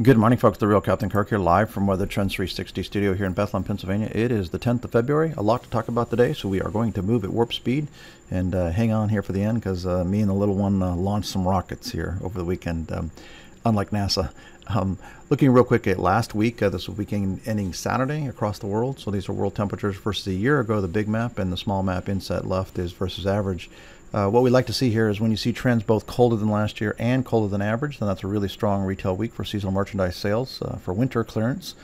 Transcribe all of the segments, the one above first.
Good morning, folks. The real Captain Kirk here, live from Weather Trends 360 studio here in Bethlehem, Pennsylvania. It is the 10th of February. A lot to talk about today, so we are going to move at warp speed and hang on here for the end because me and the little one launched some rockets here over the weekend, unlike NASA. Looking real quick at last week, this weekend ending Saturday across the world. So these are world temperatures versus a year ago, the big map, and the small map inset left is versus average. What we like to see here is when you see trends both colder than last year and colder than average, then that's a really strong retail week for seasonal merchandise sales for winter clearance.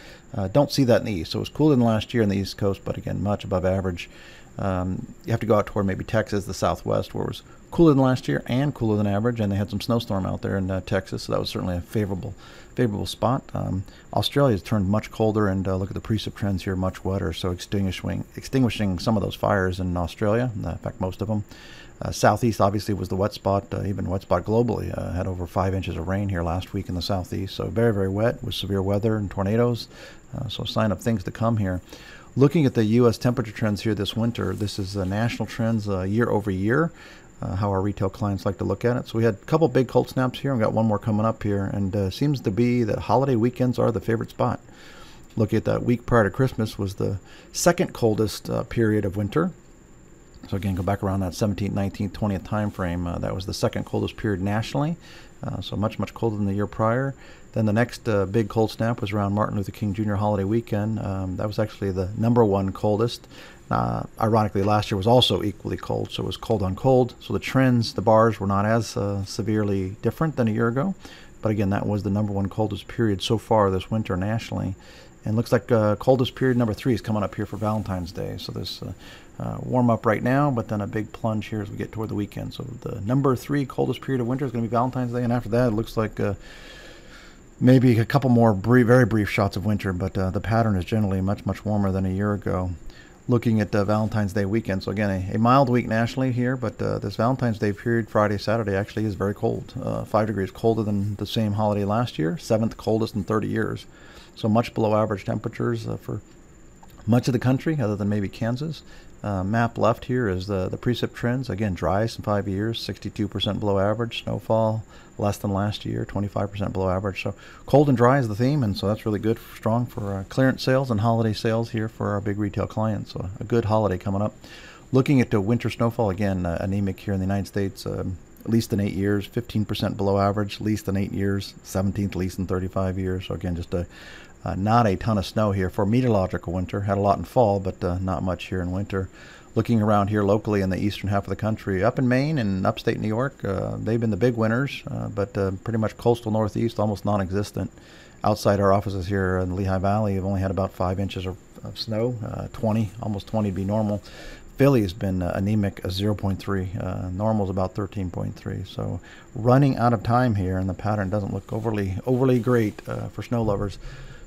Don't see that in the east. So it was cooler than last year in the east coast, but again, much above average. You have to go out toward maybe Texas, the southwest, where it was cooler than last year and cooler than average, and they had some snowstorm out there in Texas, so that was certainly a favorable spot. Australia has turned much colder, and look at the precip trends here, much wetter, so extinguishing some of those fires in Australia, in fact most of them. Southeast obviously was the wet spot, even wet spot globally. Had over 5 inches of rain here last week in the southeast, so very, very wet with severe weather and tornadoes, so a sign of things to come here. Looking at the U.S. temperature trends here this winter, this is national trends year over year, how our retail clients like to look at it. So we had a couple big cold snaps here, and we got one more coming up here, and seems to be that holiday weekends are the favorite spot. Looking at that week prior to Christmas was the second coldest period of winter. So again, go back around that 17th, 19th, 20th time frame. That was the second coldest period nationally, so much, much colder than the year prior. Then the next big cold snap was around Martin Luther King Jr. holiday weekend. That was actually the #1 coldest. Ironically, last year was also equally cold, so it was cold on cold. So the trends, the bars were not as severely different than a year ago. But again, that was the #1 coldest period so far this winter nationally. And looks like coldest period #3 is coming up here for Valentine's Day. So this warm up right now, but then a big plunge here as we get toward the weekend. So the #3 coldest period of winter is going to be Valentine's Day, and after that, it looks like maybe a couple more very brief shots of winter, but the pattern is generally much, much warmer than a year ago. Looking at Valentine's Day weekend, so again, a mild week nationally here, but this Valentine's Day period, Friday, Saturday, actually is very cold. 5 degrees colder than the same holiday last year, 7th coldest in 30 years. So much below average temperatures for much of the country, other than maybe Kansas. Map left here is the precip trends. Again, driest in 5 years, 62% below average. Snowfall less than last year, 25% below average. So cold and dry is the theme, and so that's really good, strong for clearance sales and holiday sales here for our big retail clients. So a good holiday coming up. Looking at the winter snowfall, again, anemic here in the United States. Least in 8 years, 15% below average, least in 8 years, 17th least in 35 years. So again, just not a ton of snow here for meteorological winter. Had a lot in fall, but not much here in winter. Looking around here locally in the eastern half of the country, up in Maine and upstate New York, they've been the big winners, but pretty much coastal northeast, almost non-existent. Outside our offices here in the Lehigh Valley, we've only had about 5 inches of snow, almost 20 to be normal. Philly has been anemic, 0.3. Normal is about 13.3. So running out of time here, and the pattern doesn't look overly great for snow lovers.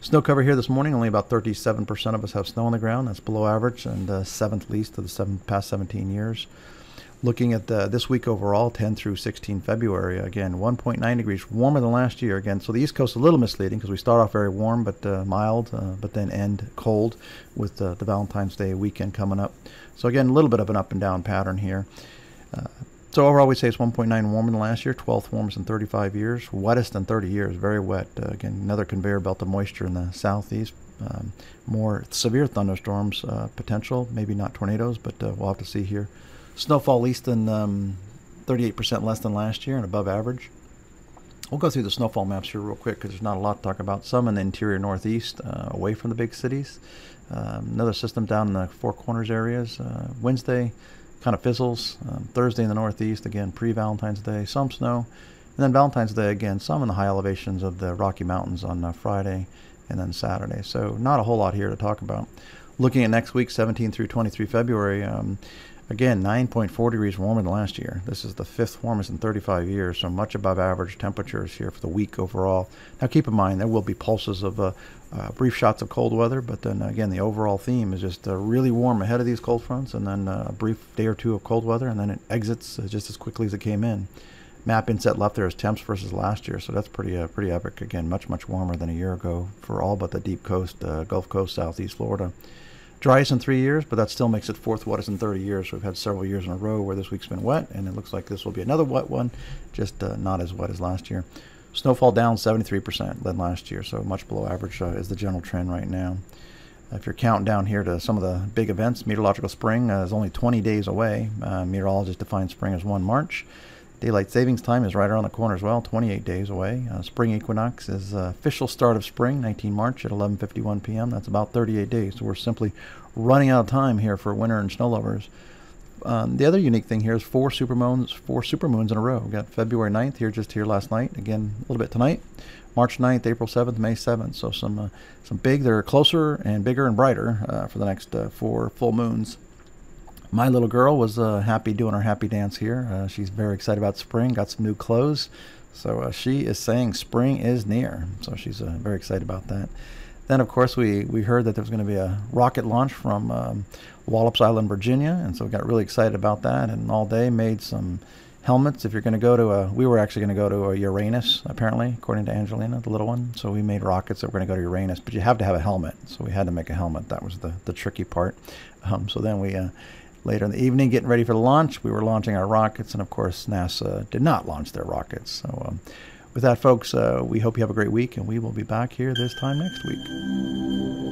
Snow cover here this morning, only about 37% of us have snow on the ground. That's below average and 7th least of the past 17 years. Looking at this week overall, 10 through 16 February, again, 1.9 degrees warmer than last year. Again, so the East Coast is a little misleading because we start off very warm but mild, but then end cold with the Valentine's Day weekend coming up. So again, a little bit of an up and down pattern here. So overall, we say it's 1.9 warmer than last year, 12th warmest in 35 years, wettest in 30 years, very wet. Again, another conveyor belt of moisture in the southeast. More severe thunderstorms potential, maybe not tornadoes, but we'll have to see here. Snowfall least than 38% less than last year and above average. We'll go through the snowfall maps here real quick because there's not a lot to talk about. Some in the interior northeast, away from the big cities. Another system down in the Four Corners areas. Wednesday kind of fizzles. Thursday in the northeast, again, pre-Valentine's Day, some snow. And then Valentine's Day, again, some in the high elevations of the Rocky Mountains on Friday and then Saturday. So not a whole lot here to talk about. Looking at next week, 17 through 23 February, again, 9.4 degrees warmer than last year. This is the 5th warmest in 35 years, so much above average temperatures here for the week overall. Now, keep in mind, there will be pulses of brief shots of cold weather, but then again, the overall theme is just really warm ahead of these cold fronts, and then a brief day or two of cold weather, and then it exits just as quickly as it came in. Map inset left there is temps versus last year, so that's pretty epic. Again, much warmer than a year ago for all but the deep coast, Gulf Coast, Southeast Florida. Driest in 3 years, but that still makes it 4th wettest in 30 years. So we've had several years in a row where this week's been wet, and it looks like this will be another wet one, just not as wet as last year. Snowfall down 73% than last year, so much below average is the general trend right now. If you're counting down here to some of the big events, meteorological spring is only 20 days away. Meteorologists define spring as 1 March. Daylight savings time is right around the corner as well, 28 days away. Spring equinox is official start of spring, 19 March at 11:51 p.m. That's about 38 days. So we're simply running out of time here for winter and snow lovers. The other unique thing here is 4 supermoons in a row. We got February 9th here, just here last night. Again, a little bit tonight. March 9th, April 7th, May 7th. So some big, they're closer and bigger and brighter for the next 4 full moons. My little girl was happy doing her happy dance here. She's very excited about spring, got some new clothes. So she is saying spring is near. So she's very excited about that. Then, of course, we heard that there was going to be a rocket launch from Wallops Island, Virginia. And so we got really excited about that. And all day made some helmets. If you're going to go to we were actually going to go to Uranus, apparently, according to Angelina, the little one. So we made rockets that were going to go to Uranus. But you have to have a helmet. So we had to make a helmet. That was the tricky part. So then we... later in the evening, getting ready for the launch, we were launching our rockets, and of course, NASA did not launch their rockets. So with that, folks, we hope you have a great week, and we will be back here this time next week.